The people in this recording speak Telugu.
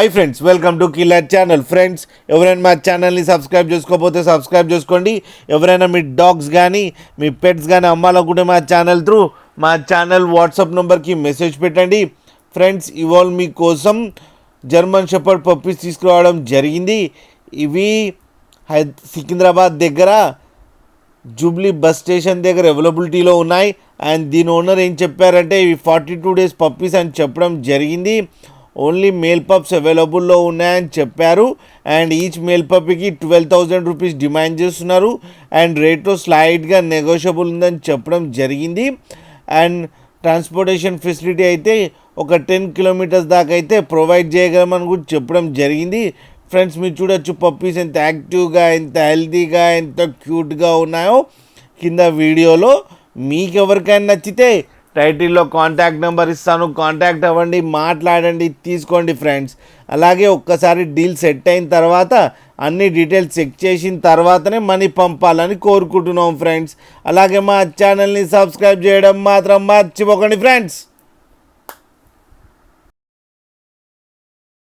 Hi friends, welcome to killer channel. Friends, ఎవరైనా మా ఛానల్ని సబ్స్క్రైబ్ చేసుకోకపోతే సబ్స్క్రైబ్ చేసుకోండి. ఎవరైనా మీ డాగ్స్ కానీ మీ పెట్స్ కానీ అమ్మాలనుకుంటే మా ఛానల్ వాట్సాప్ నెంబర్కి మెసేజ్ పెట్టండి. ఫ్రెండ్స్, ఇవాళ మీకోసం జర్మన్ షెపర్డ్ పప్పీస్ తీసుకురావడం జరిగింది. ఇవి సికింద్రాబాద్ దగ్గర జూబ్లీ బస్ స్టేషన్ దగ్గర అవైలబిలిటీలో ఉన్నాయి. అండ్ దీని ఓనర్ ఏం చెప్పారంటే ఇవి 42 days పప్పీస్ అని చెప్పడం జరిగింది. ఓన్లీ మేల్ పప్స్ అవైలబుల్లో ఉన్నాయని చెప్పారు. అండ్ ఈచ్ మేల్ పప్పీకి 12,000 రూపీస్ డిమాండ్ చేస్తున్నారు. అండ్ రేట్లో స్లైడ్గా నెగోషియబుల్ ఉందని చెప్పడం జరిగింది. అండ్ ట్రాన్స్పోర్టేషన్ ఫెసిలిటీ అయితే ఒక 10 kilometers దాకా అయితే ప్రొవైడ్ చేయగలమని కూడా చెప్పడం జరిగింది. ఫ్రెండ్స్, మీరు చూడొచ్చు పప్పీస్ ఎంత యాక్టివ్గా, ఎంత హెల్తీగా, ఎంత క్యూట్గా ఉన్నాయో కింద వీడియోలో. మీకు ఎవరికైనా నచ్చితే టైటిల్లో కాంటాక్ట్ నెంబర్ ఇస్తాను, కాంటాక్ట్ అవ్వండి, మాట్లాడండి, తీసుకోండి ఫ్రెండ్స్. అలాగే ఒక్కసారి డీల్ సెట్ అయిన తర్వాత అన్ని డీటెయిల్స్ చెక్ చేసిన తర్వాతనే మనీ పంపాలని కోరుకుంటున్నాం ఫ్రెండ్స్. అలాగే మా ఛానల్ని సబ్స్క్రైబ్ చేయడం మాత్రం మర్చిపోకండి ఫ్రెండ్స్.